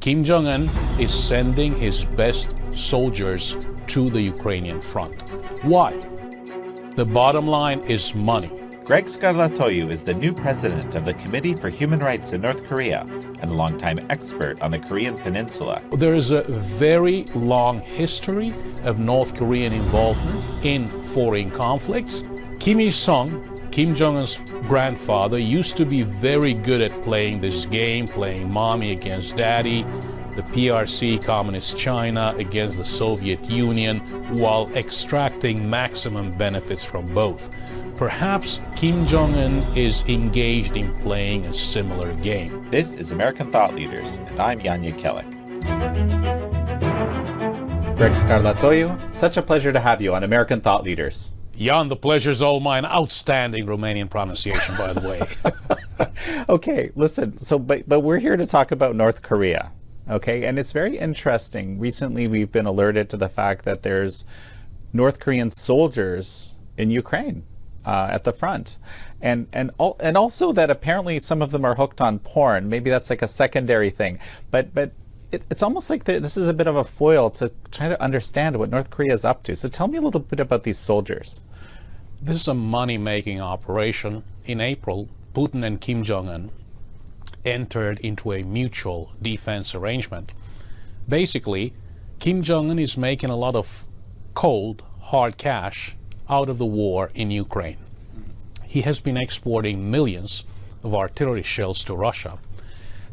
Kim Jong-un is sending his best soldiers to the Ukrainian front. Why? The bottom line is money. Greg Skarlatoiu is the new president of the Committee for Human Rights in North Korea and a longtime expert on the Korean Peninsula. There is a very long history of North Korean involvement in foreign conflicts. Kim Il-sung, Kim Jong-un's grandfather, used to be very good at playing this game, playing mommy against daddy, the PRC, Communist China, against the Soviet Union, while extracting maximum benefits from both. Perhaps Kim Jong-un is engaged in playing a similar game. This is American Thought Leaders, and I'm Yanya Kellick. Greg Skarlatoiu, such a pleasure to have you on American Thought Leaders. Jan, the pleasure's all mine. Outstanding Romanian pronunciation, by the way. Okay, listen, but we're here to talk about North Korea, okay? And it's very interesting. Recently, we've been alerted to the fact that there's North Korean soldiers in Ukraine. At the front, and also that apparently some of them are hooked on porn. Maybe that's like a secondary thing, but it's almost like this is a bit of a foil to try to understand what North Korea is up to. So tell me a little bit about these soldiers. This is a money-making operation. In April, Putin and Kim Jong-un entered into a mutual defense arrangement. Basically, Kim Jong-un is making a lot of cold, hard cash out of the war in Ukraine. He has been exporting millions of artillery shells to Russia.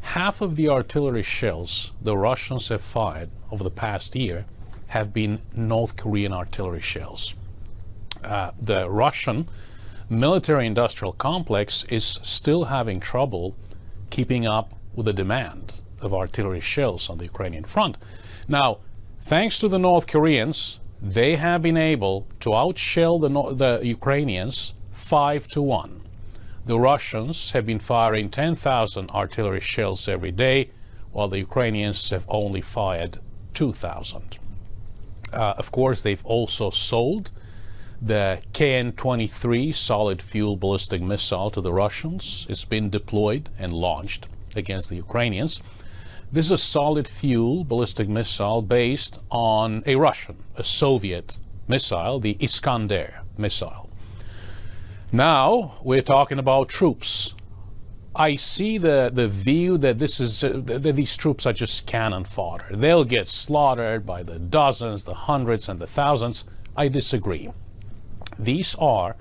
Half of the artillery shells the Russians have fired over the past year have been North Korean artillery shells. The Russian military-industrial complex is still having trouble keeping up with the demand of artillery shells on the Ukrainian front. Now, thanks to the North Koreans, they have been able to outshell the Ukrainians 5-1. The Russians have been firing 10,000 artillery shells every day, while the Ukrainians have only fired 2,000. Of course, they've also sold the KN-23 solid fuel ballistic missile to the Russians. It's been deployed and launched against the Ukrainians. This is a solid fuel ballistic missile based on a Soviet missile, the Iskander missile. Now we're talking about troops. I see the view that that these troops are just cannon fodder. They'll get slaughtered by the dozens, the hundreds, and the thousands. I disagree. These are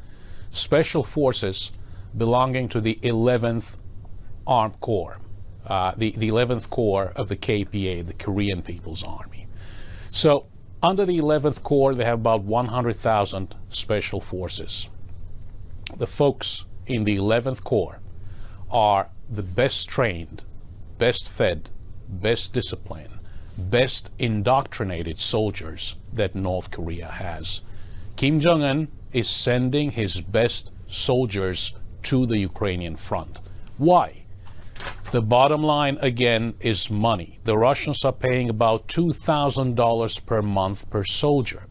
special forces belonging to the 11th Armed Corps. The 11th Corps of the KPA, the Korean People's Army. So under the 11th Corps, they have about 100,000 special forces. The folks in the 11th Corps are the best trained, best fed, best disciplined, best indoctrinated soldiers that North Korea has. Kim Jong-un is sending his best soldiers to the Ukrainian front. Why? The bottom line, again, is money. The Russians are paying about $2,000 per month per soldier.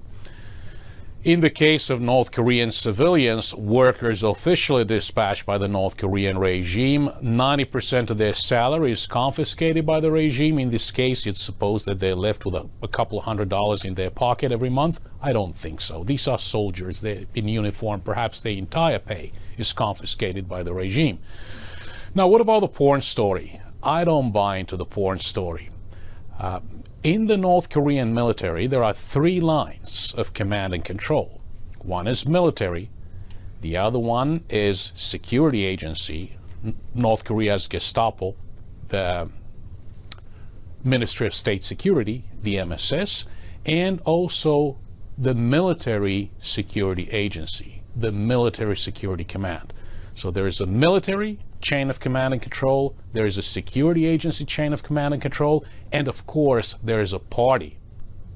In the case of North Korean civilians, workers officially dispatched by the North Korean regime, 90% of their salary is confiscated by the regime. In this case, it's supposed that they're left with a couple of $100 in their pocket every month. I don't think so. These are soldiers. They're in uniform. Perhaps their entire pay is confiscated by the regime. Now, what about the porn story? I don't buy into the porn story. In the North Korean military, there are 3 lines of command and control. One is military. The other one is security agency, North Korea's Gestapo, the Ministry of State Security, the MSS, and also the military security agency, the Military Security Command. So there is a military chain of command and control, there is a security agency chain of command and control, and of course there is a party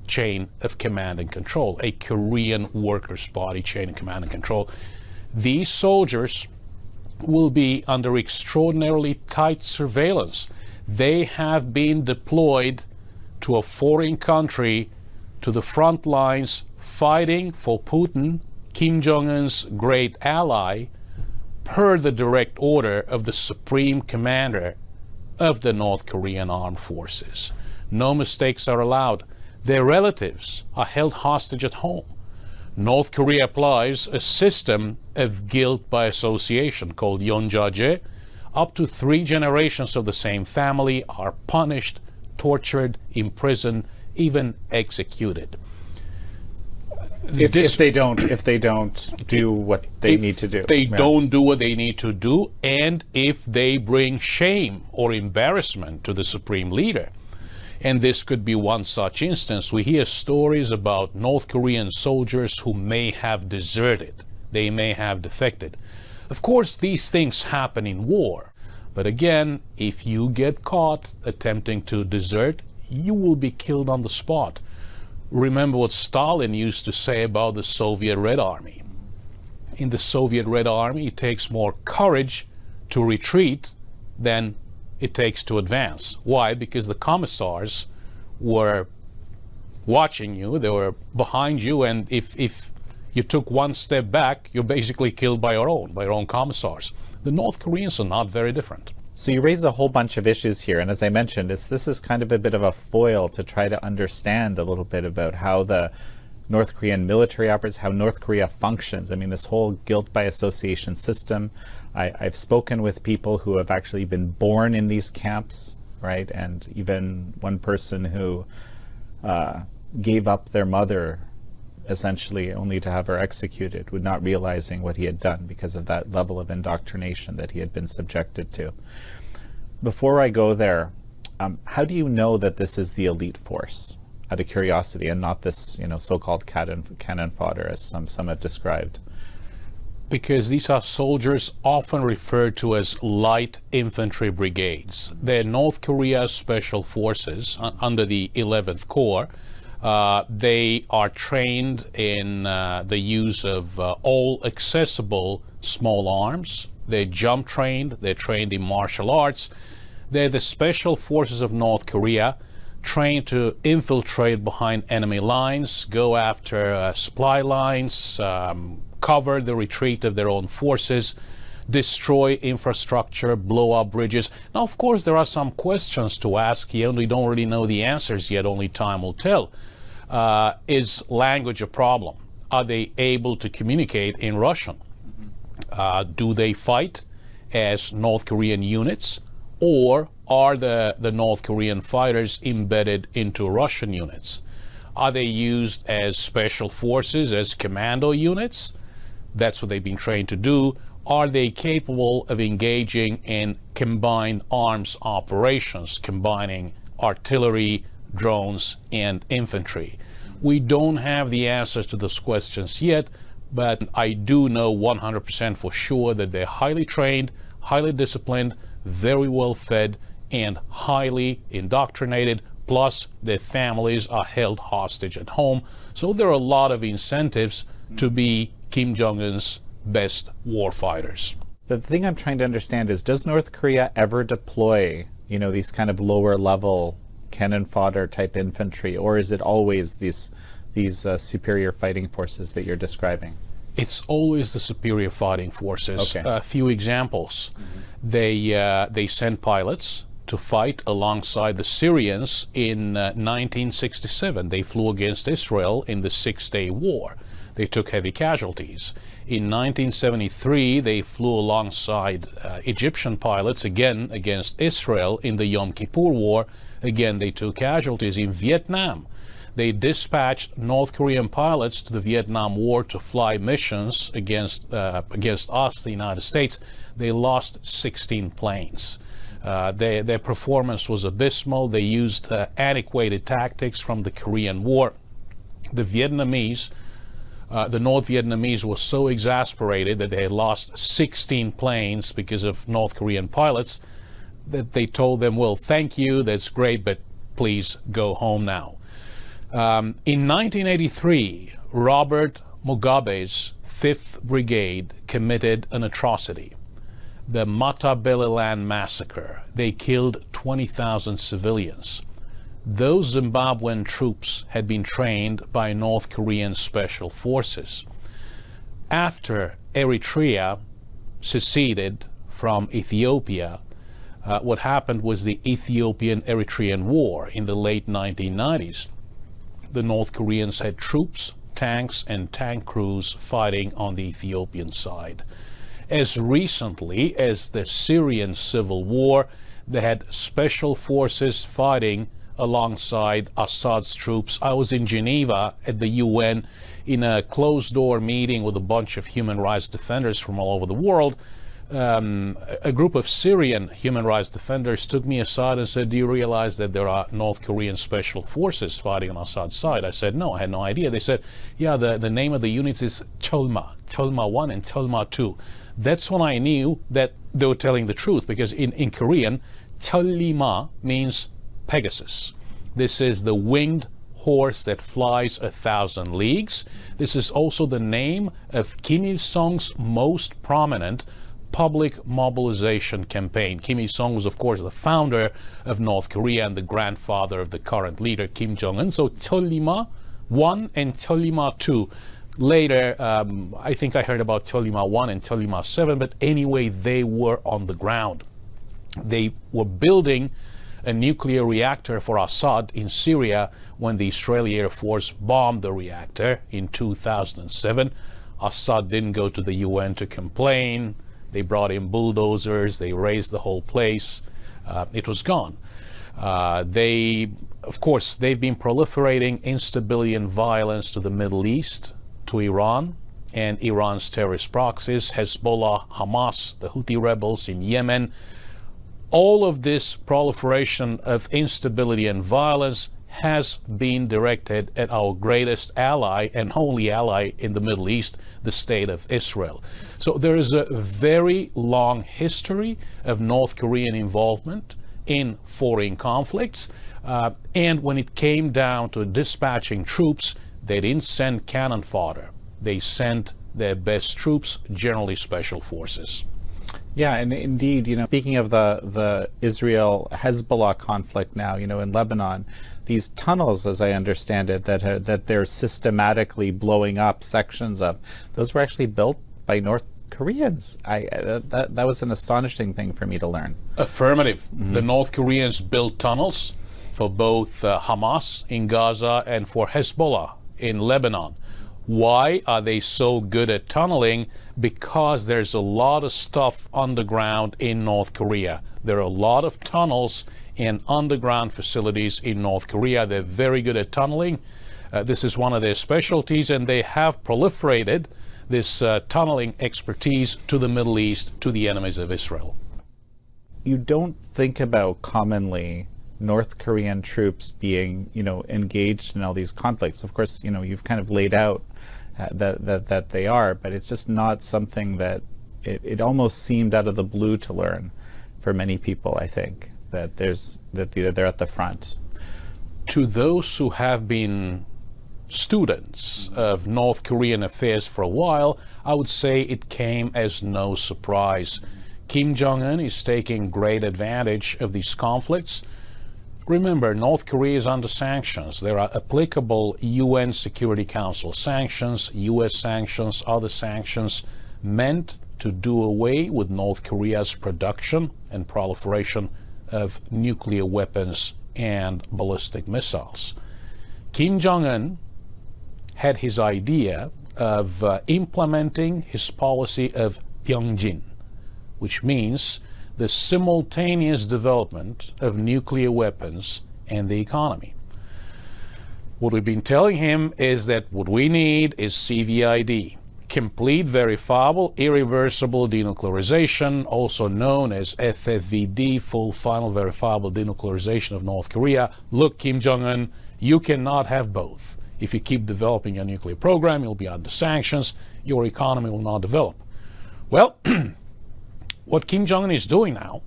chain of command and control, a Korean Workers' Party chain of command and control. These soldiers will be under extraordinarily tight surveillance. They have been deployed to a foreign country, to the front lines, fighting for Putin, Kim Jong-un's great ally, per the direct order of the supreme commander of the North Korean armed forces. No mistakes are allowed. Their relatives are held hostage at home. North Korea applies a system of guilt by association called yonjaje. Up to 3 generations of the same family are punished, tortured, imprisoned, even executed. If they don't do what they need to do. If they don't do what they need to do, and if they bring shame or embarrassment to the supreme leader. And this could be one such instance. We hear stories about North Korean soldiers who may have deserted. They may have defected. Of course, these things happen in war. But again, if you get caught attempting to desert, you will be killed on the spot. Remember what Stalin used to say about the Soviet Red Army. In the Soviet Red Army, it takes more courage to retreat than it takes to advance. Why? Because the commissars were watching you, they were behind you, and if you took one step back, you're basically killed by your own commissars. The North Koreans are not very different. So you raise a whole bunch of issues here, and as I mentioned, this is kind of a bit of a foil to try to understand a little bit about how the North Korean military operates, how North Korea functions. I mean, this whole guilt by association system. I've spoken with people who have actually been born in these camps, right? And even one person who gave up their mother essentially only to have her executed, with not realizing what he had done because of that level of indoctrination that he had been subjected to. Before I go there, how do you know that this is the elite force, out of curiosity, and not this, so-called cannon fodder as some have described? Because these are soldiers often referred to as light infantry brigades. They're North Korea's special forces under the 11th Corps. They are trained in the use of all accessible small arms. They're jump trained. They're trained in martial arts. They're the special forces of North Korea, trained to infiltrate behind enemy lines, go after supply lines, cover the retreat of their own forces, destroy infrastructure, blow up bridges. Now, of course, there are some questions to ask here, and we don't really know the answers yet, only time will tell. Is language a problem? Are they able to communicate in Russian? Do they fight as North Korean units, or are the North Korean fighters embedded into Russian units? Are they used as special forces, as commando units? That's what they've been trained to do. Are they capable of engaging in combined arms operations, combining artillery, drones, and infantry? We don't have the answers to those questions yet, but I do know 100% for sure that they're highly trained, highly disciplined, very well fed, and highly indoctrinated, plus their families are held hostage at home. So there are a lot of incentives to be Kim Jong-un's best war fighters. The thing I'm trying to understand is, does North Korea ever deploy, these kind of lower level cannon fodder type infantry, or is it always these superior fighting forces that you're describing? It's always the superior fighting forces. Okay. A few examples. They sent pilots to fight alongside the Syrians in 1967. They flew against Israel in the Six-Day War. They took heavy casualties. In 1973, they flew alongside Egyptian pilots again against Israel in the Yom Kippur War. Again, they took casualties. In Vietnam, they dispatched North Korean pilots to the Vietnam War to fly missions against us, the United States. They lost 16 planes. Their performance was abysmal. They used antiquated tactics from the Korean War. The North Vietnamese were so exasperated that they had lost 16 planes because of North Korean pilots that they told them, well, thank you, that's great, but please go home now. In 1983, Robert Mugabe's 5th Brigade committed an atrocity, the Matabeleland massacre. They killed 20,000 civilians. Those Zimbabwean troops had been trained by North Korean special forces. After Eritrea seceded from Ethiopia, what happened was the Ethiopian-Eritrean War in the late 1990s. The North Koreans had troops, tanks, and tank crews fighting on the Ethiopian side. As recently as the Syrian civil war, they had special forces fighting alongside Assad's troops. I was in Geneva at the UN in a closed-door meeting with a bunch of human rights defenders from all over the world. A group of Syrian human rights defenders took me aside and said, "Do you realize that there are North Korean special forces fighting on Assad's side?" I said, "No, I had no idea." They said, "Yeah, the name of the units is Cholma 1 and Cholma 2. That's when I knew that they were telling the truth, because in Korean, Cholima means Pegasus. This is the winged horse that flies 1,000 leagues. This is also the name of Kim Il-sung's most prominent public mobilization campaign. Kim Il-sung was, of course, the founder of North Korea and the grandfather of the current leader, Kim Jong-un. So Cholima 1 and Cholima 2. Later, I think I heard about Cholima 1 and Cholima 7, but anyway, they were on the ground. They were building a nuclear reactor for Assad in Syria when the Israeli Air Force bombed the reactor in 2007. Assad didn't go to the UN to complain. They brought in bulldozers. They razed the whole place. It was gone. Of course, they've been proliferating instability and violence to the Middle East, to Iran and Iran's terrorist proxies, Hezbollah, Hamas, the Houthi rebels in Yemen. All of this proliferation of instability and violence has been directed at our greatest ally and only ally in the Middle East, the state of Israel. So there is a very long history of North Korean involvement in foreign conflicts. And when it came down to dispatching troops, they didn't send cannon fodder. They sent their best troops, generally special forces. Yeah, and indeed, speaking of the Israel-Hezbollah conflict now, in Lebanon, these tunnels, as I understand it, that they're systematically blowing up sections of, those were actually built by North Koreans. That was an astonishing thing for me to learn. Affirmative. Mm-hmm. The North Koreans built tunnels for both Hamas in Gaza and for Hezbollah in Lebanon. Why are they so good at tunneling? Because there's a lot of stuff underground in North Korea. There are a lot of tunnels and underground facilities in North Korea. They're very good at tunneling. This is one of their specialties, and they have proliferated this tunneling expertise to the Middle East, to the enemies of Israel. You don't think about commonly North Korean troops being, engaged in all these conflicts. Of course, you've kind of laid out that they are, but it's just not something that it almost seemed out of the blue to learn for many people. I think that they're at the front. To those who have been students of North Korean affairs for a while, I would say it came as no surprise. Kim Jong-un is taking great advantage of these conflicts. Remember, North Korea is under sanctions. There are applicable UN Security Council sanctions, US sanctions, other sanctions meant to do away with North Korea's production and proliferation of nuclear weapons and ballistic missiles. Kim Jong-un had his idea of implementing his policy of Pyongjin, which means the simultaneous development of nuclear weapons and the economy. What we've been telling him is that what we need is CVID, complete verifiable irreversible denuclearization, also known as FFVD, full final verifiable denuclearization of North Korea. Look, Kim Jong-un, you cannot have both. If you keep developing your nuclear program, you'll be under sanctions, your economy will not develop. Well, what Kim Jong-un is doing now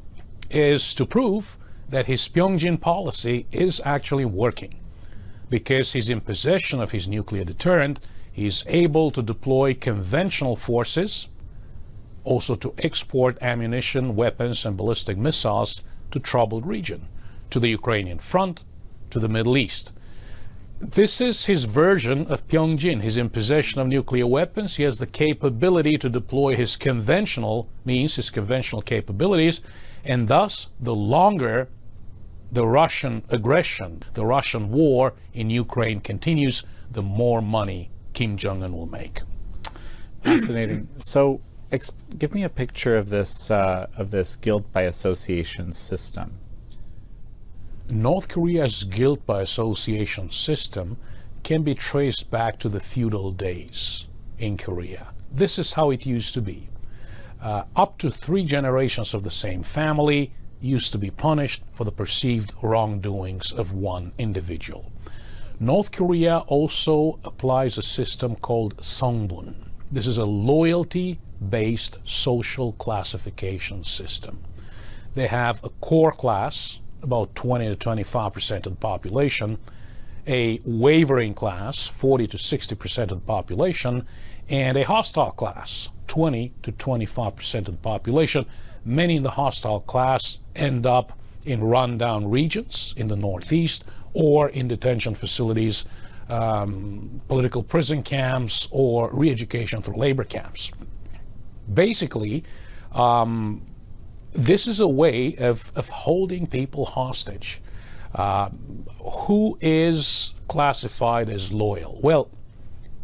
is to prove that his Pyongjin policy is actually working. Because he's in possession of his nuclear deterrent, he's able to deploy conventional forces, also to export ammunition, weapons, and ballistic missiles to troubled region, to the Ukrainian front, to the Middle East. This is his version of Pyongjin. He's in possession of nuclear weapons. He has the capability to deploy his conventional means, his conventional capabilities, And thus, the longer the Russian aggression, the Russian war in Ukraine continues, the more money Kim Jong-un will make. Fascinating. So, give me a picture of this guilt by association system. North Korea's guilt by association system can be traced back to the feudal days in Korea. This is how it used to be. Up to 3 generations of the same family used to be punished for the perceived wrongdoings of one individual. North Korea also applies a system called songbun. This is a loyalty-based social classification system. They have a core class, about 20 to 25% of the population, a wavering class, 40 to 60% of the population, and a hostile class, 20 to 25% of the population. Many in the hostile class end up in rundown regions in the Northeast or in detention facilities, political prison camps, or re-education through labor camps. Basically, this is a way of holding people hostage. Who is classified as loyal? Well,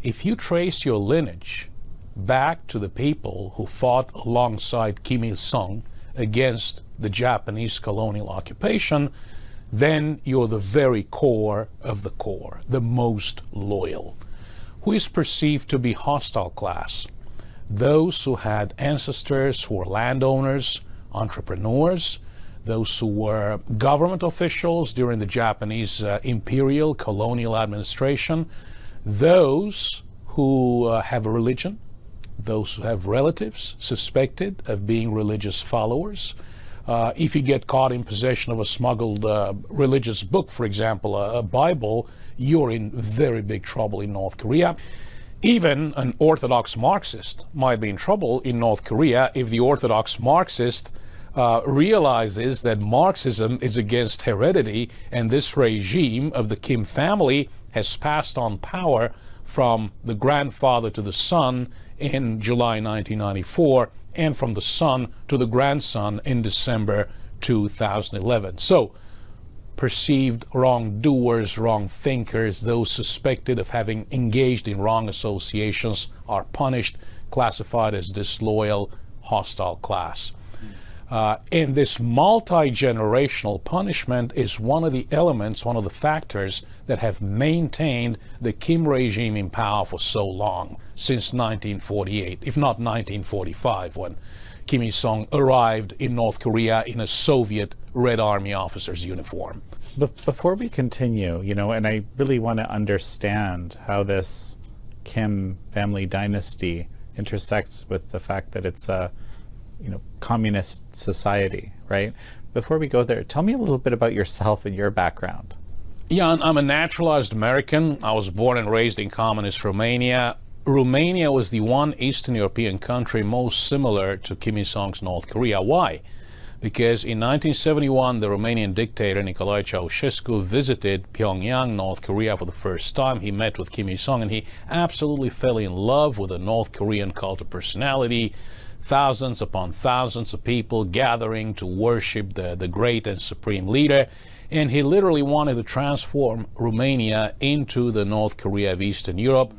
if you trace your lineage back to the people who fought alongside Kim Il-sung against the Japanese colonial occupation, then you're the very core of the core, the most loyal. Who is perceived to be hostile class? Those who had ancestors who were landowners, entrepreneurs, those who were government officials during the Japanese imperial colonial administration, those who have a religion, those who have relatives suspected of being religious followers. If you get caught in possession of a smuggled religious book, for example, a Bible, you're in very big trouble in North Korea. Even an Orthodox Marxist might be in trouble in North Korea if the Orthodox Marxist realizes that Marxism is against heredity, and this regime of the Kim family has passed on power from the grandfather to the son in July 1994, and from the son to the grandson in December 2011. So, perceived wrongdoers, wrong thinkers, those suspected of having engaged in wrong associations are punished, classified as disloyal, hostile class. And this multi-generational punishment is one of the elements, one of the factors that have maintained the Kim regime in power for so long, since 1948, if not 1945, when Kim Il-sung arrived in North Korea in a Soviet Red Army officer's uniform. Before we continue, and I really want to understand how this Kim family dynasty intersects with the fact that it's a communist society, right? Before we go there, tell me a little bit about yourself and your background. Yeah, I'm a naturalized American. I was born and raised in communist Romania. Romania was the one Eastern European country most similar to Kim Il-sung's North Korea. Why? Because in 1971, the Romanian dictator Nicolae Ceausescu visited Pyongyang, North Korea for the first time. He met with Kim Il-sung and he absolutely fell in love with the North Korean cult of personality. Thousands upon thousands of people gathering to worship the great and supreme leader. And he literally wanted to transform Romania into the North Korea of Eastern Europe.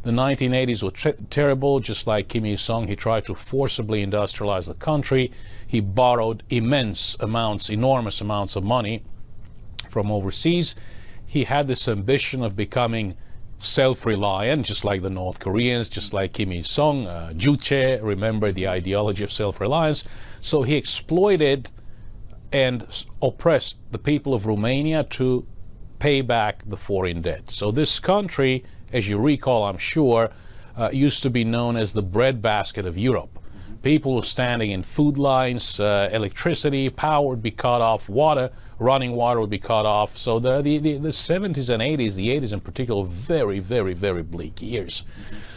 The 1980s were terrible. Just like Kim Il-sung, he tried to forcibly industrialize the country. He borrowed enormous amounts of money from overseas. He had this ambition of becoming self-reliant, just like the North Koreans, just like Kim Il-sung, Juche, remember the ideology of self-reliance. So he exploited and oppressed the people of Romania to pay back the foreign debt. So this country, as you recall, I'm sure, used to be known as the breadbasket of Europe. People were standing in food lines, electricity, power would be cut off, running water would be cut off. So the 70s and 80s, the 80s in particular, very, very, very bleak years.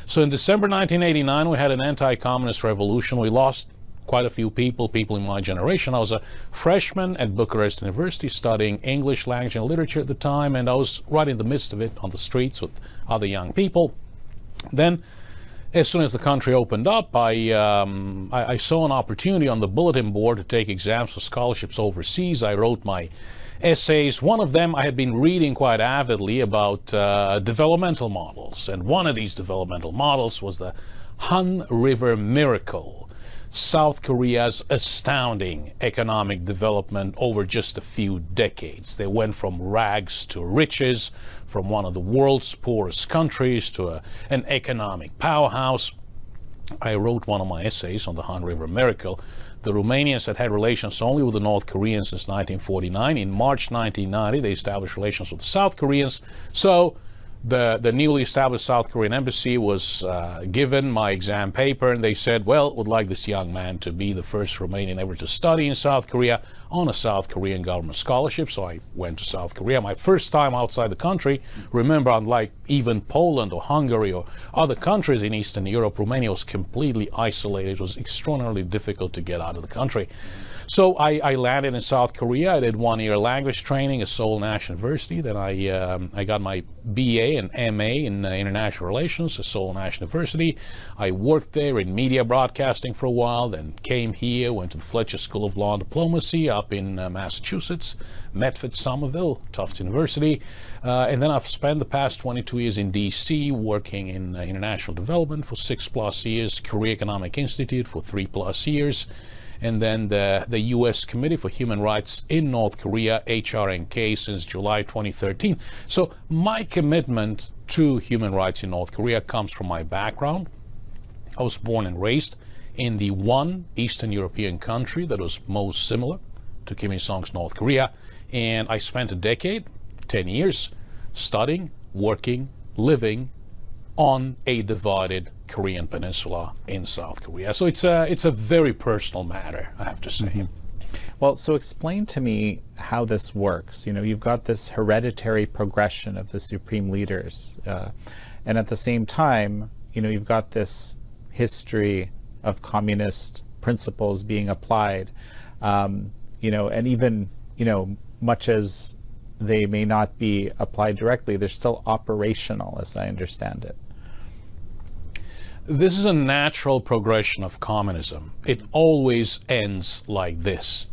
So in December 1989, we had an anti-communist revolution. We lost quite a few people in my generation. I was a freshman at Bucharest University studying English language and literature at the time, and I was right in the midst of it on the streets with other young people. Then as soon as the country opened up, I saw an opportunity on the bulletin board to take exams for scholarships overseas. I wrote my essays. One of them I had been reading quite avidly about developmental models. And one of these developmental models was the Han River Miracle, South Korea's astounding economic development over just a few decades. They went from rags to riches, from one of the world's poorest countries to an economic powerhouse. I wrote one of my essays on the Han River Miracle. The Romanians had relations only with the North Koreans since 1949. In March 1990, they established relations with the South Koreans. So the newly established South Korean embassy was given my exam paper, and they said, well, would like this young man to be the first Romanian ever to study in South Korea on a South Korean government scholarship. So I went to South Korea. My first time outside the country. Remember, unlike even Poland or Hungary or other countries in Eastern Europe, Romania was completely isolated. It was extraordinarily difficult to get out of the country. So I landed in South Korea. I did 1-year language training at Seoul National University. Then I got my BA and MA in International Relations at Seoul National University. I worked there in media broadcasting for a while, then came here, went to the Fletcher School of Law and Diplomacy up in Massachusetts, Medford, Somerville, Tufts University. And then I've spent the past 22 years in DC working in international development for 6+ years, Korea Economic Institute for 3+ years. And then the U.S. Committee for Human Rights in North Korea, HRNK, since July 2013. So my commitment to human rights in North Korea comes from my background. I was born and raised in the one Eastern European country that was most similar to Kim Il-sung's North Korea. And I spent a decade, 10 years, studying, working, living on a divided Korean peninsula in South Korea. So it's a very personal matter, I have to say. Mm-hmm. Well, so explain to me how this works. You know, you've got this hereditary progression of the supreme leaders, and at the same time, you know, you've got this history of communist principles being applied, you know, and even, you know, much as they may not be applied directly, they're still operational, as I understand it. This is a natural progression of communism. It always ends like this,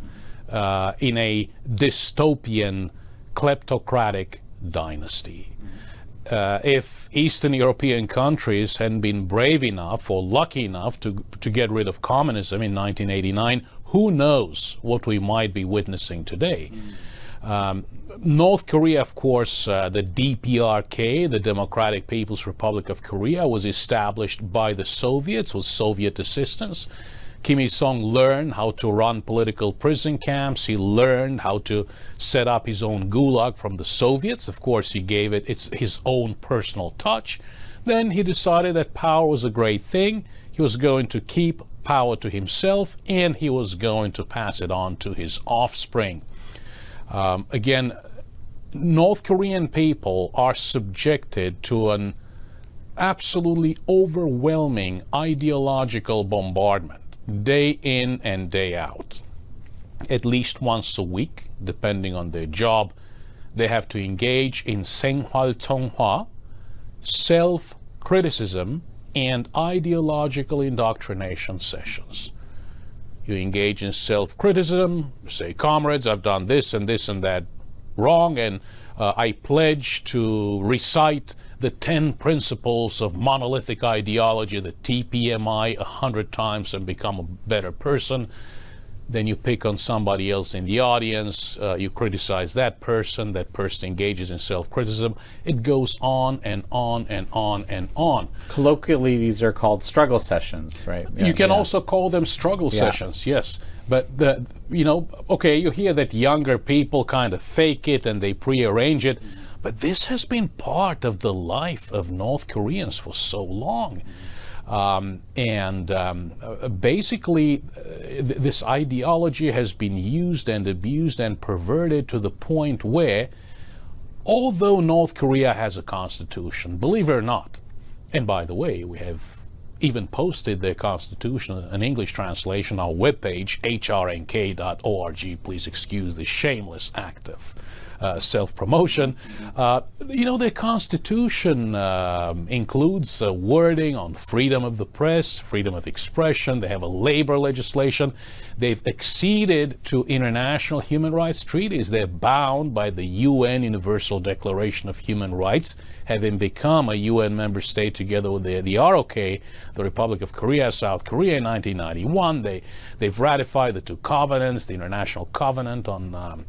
in a dystopian, kleptocratic dynasty. If Eastern European countries hadn't been brave enough or lucky enough to get rid of communism in 1989, who knows what we might be witnessing today. North Korea, of course, the DPRK, the Democratic People's Republic of Korea, was established by the Soviets with Soviet assistance. Kim Il-sung learned how to run political prison camps. He learned how to set up his own gulag from the Soviets. Of course, he gave it his own personal touch. Then he decided that power was a great thing. He was going to keep power to himself, and he was going to pass it on to his offspring. Again, North Korean people are subjected to an absolutely overwhelming ideological bombardment day in and day out. At least once a week, depending on their job, they have to engage in 생활통화, self-criticism, and ideological indoctrination sessions. You engage in self-criticism, say, comrades, I've done this and that wrong, and I pledge to recite the 10 principles of monolithic ideology, the TPMI, 100 times and become a better person. Then you pick on somebody else in the audience, you criticize that person engages in self-criticism. It goes on and on and on and on. Colloquially, these are called struggle sessions, right? Yeah, you can also call them struggle sessions, yes. But, you know, okay, you hear that younger people kind of fake it and they prearrange it, but this has been part of the life of North Koreans for so long. Basically, this ideology has been used and abused and perverted to the point where, although North Korea has a constitution, believe it or not, and by the way, we have even posted their constitution, an English translation, on our webpage, hrnk.org. Please excuse the shameless act of self-promotion. You know, their constitution includes wording on freedom of the press, freedom of expression. They have a labor legislation. They've acceded to international human rights treaties. They're bound by the UN Universal Declaration of Human Rights, having become a UN member state together with the ROK, the Republic of Korea, South Korea, in 1991. They've ratified the two covenants, the International Covenant on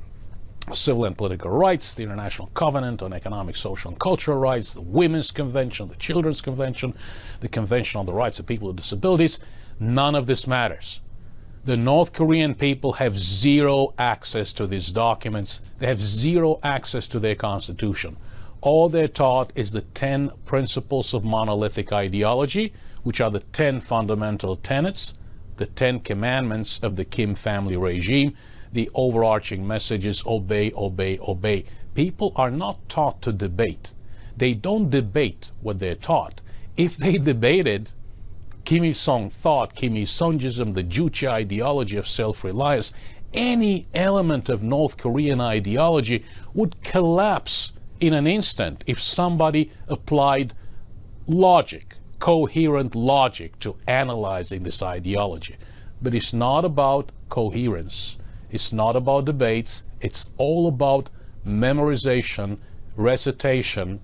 Civil and Political Rights, the International Covenant on Economic, Social, and Cultural Rights, the Women's Convention, the Children's Convention, the Convention on the Rights of People with Disabilities. None of this matters. The North Korean people have zero access to these documents. They have zero access to their constitution. All they're taught is the 10 principles of monolithic ideology, which are the 10 fundamental tenets, the 10 commandments of the Kim family regime. The overarching message is obey, obey, obey. People are not taught to debate. They don't debate what they're taught. If they debated Kim Il-sung thought, Kim Il-sungism, the Juche ideology of self-reliance, any element of North Korean ideology would collapse in an instant if somebody applied logic, coherent logic, to analyzing this ideology. But it's not about coherence. It's not about debates. It's all about memorization, recitation,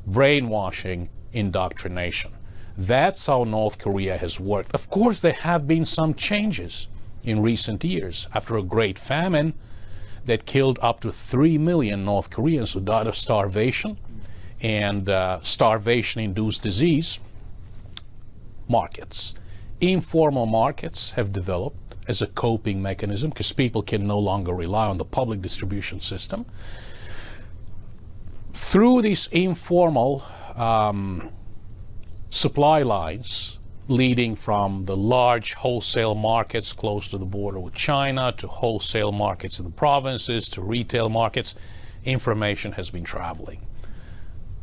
brainwashing, indoctrination. That's how North Korea has worked. Of course, there have been some changes in recent years. After a great famine that killed up to 3 million North Koreans who died of starvation and starvation-induced disease, markets, informal markets have developed as a coping mechanism because people can no longer rely on the public distribution system. Through these informal supply lines leading from the large wholesale markets close to the border with China to wholesale markets in the provinces to retail markets, information has been traveling.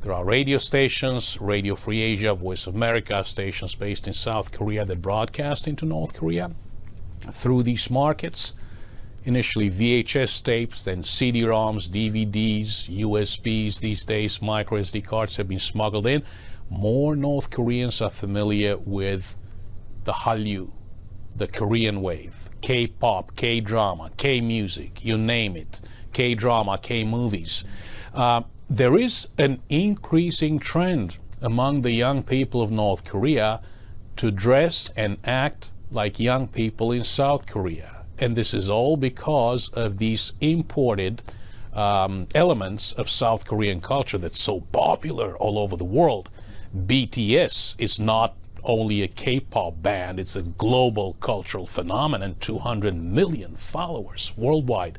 There are radio stations, Radio Free Asia, Voice of America, stations based in South Korea that broadcast into North Korea. Through these markets, initially VHS tapes, then CD-ROMs, DVDs, USBs, these days micro SD cards have been smuggled in. More North Koreans are familiar with the Hallyu, the Korean wave, K-pop, K-drama, K-music, you name it, K-drama, K-movies. There is an increasing trend among the young people of North Korea to dress and act like young people in South Korea. And this is all because of these imported elements of South Korean culture that's so popular all over the world. BTS is not only a K-pop band, it's a global cultural phenomenon, 200 million followers worldwide.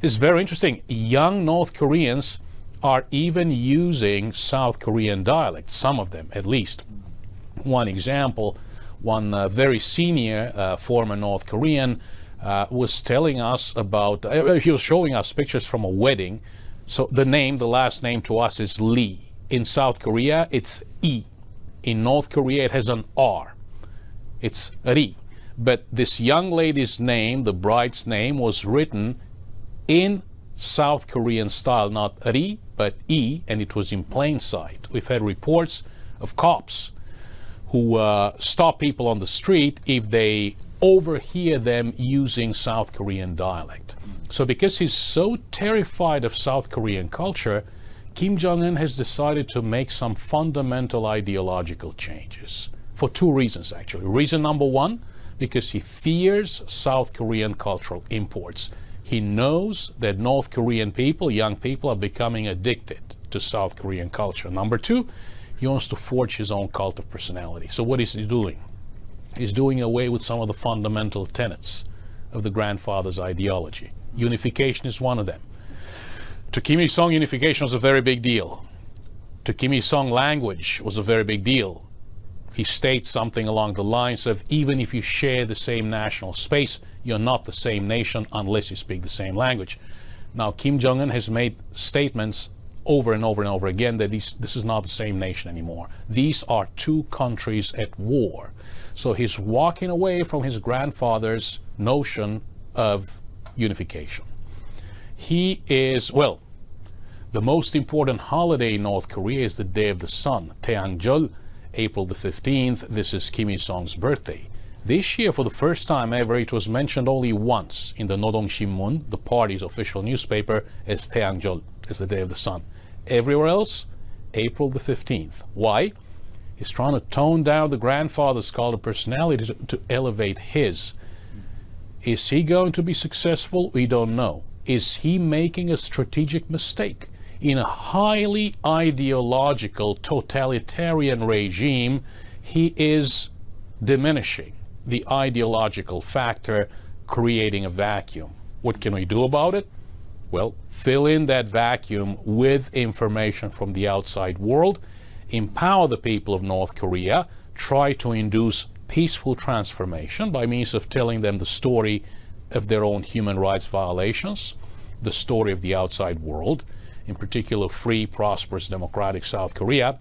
It's very interesting. Young North Koreans are even using South Korean dialect, some of them at least. One example, one very senior former North Korean was telling us about, he was showing us pictures from a wedding. So the last name to us is Lee. In South Korea, it's E. In North Korea, it has an R. It's Ri. But this young lady's name, the bride's name, was written in South Korean style, not Ri, but E, and it was in plain sight. We've had reports of cops who stop people on the street if they overhear them using South Korean dialect. So because he's so terrified of South Korean culture, Kim Jong-un has decided to make some fundamental ideological changes for two reasons, actually. Reason number one, because he fears South Korean cultural imports. He knows that North Korean people, young people, are becoming addicted to South Korean culture. Number two, he wants to forge his own cult of personality. So what is he doing? He's doing away with some of the fundamental tenets of the grandfather's ideology. Unification is one of them. To Kim Il-sung, unification was a very big deal. To Kim Il-sung, language was a very big deal. He states something along the lines of, even if you share the same national space, you're not the same nation unless you speak the same language. Now, Kim Jong-un has made statements over and over and over again that this is not the same nation anymore. These are two countries at war. So he's walking away from his grandfather's notion of unification. He is, well, The most important holiday in North Korea is the Day of the Sun, Taehangjol, April the 15th. This is Kim Il-sung's birthday. This year, for the first time ever, it was mentioned only once in the Nodong Shinmun, the party's official newspaper, as Taehangjol, as the Day of the Sun. Everywhere else, April the 15th. Why? He's trying to tone down the grandfather's cult of personality to elevate his. Is he going to be successful? We don't know. Is he making a strategic mistake? In a highly ideological totalitarian regime, he is diminishing the ideological factor, creating a vacuum. What can we do about it? Well, fill in that vacuum with information from the outside world, empower the people of North Korea, try to induce peaceful transformation by means of telling them the story of their own human rights violations, the story of the outside world, in particular free, prosperous, democratic South Korea.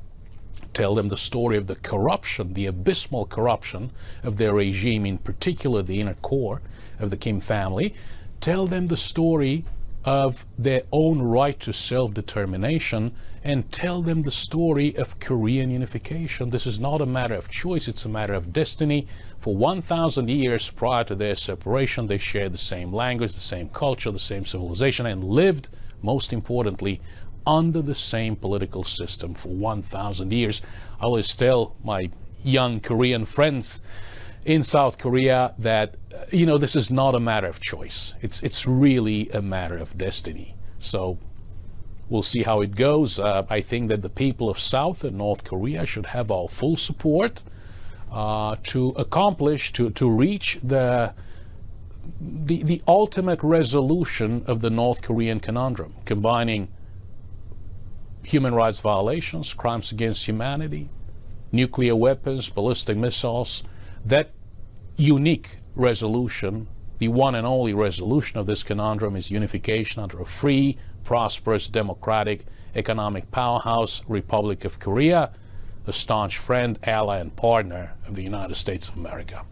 Tell them the story of the corruption, the abysmal corruption of their regime, in particular the inner core of the Kim family. Tell them the story of their own right to self-determination, and tell them the story of Korean unification. This is not a matter of choice, it's a matter of destiny. For 1,000 years prior to their separation, they shared the same language, the same culture, the same civilization, and lived, most importantly, under the same political system for 1,000 years. I always tell my young Korean friends in South Korea that, this is not a matter of choice. It's really a matter of destiny. So we'll see how it goes. I think that the people of South and North Korea should have our full support to accomplish, to reach the ultimate resolution of the North Korean conundrum, combining human rights violations, crimes against humanity, nuclear weapons, ballistic missiles. That unique resolution, the one and only resolution of this conundrum, is unification under a free, prosperous, democratic, economic powerhouse Republic of Korea, a staunch friend, ally, and partner of the United States of America.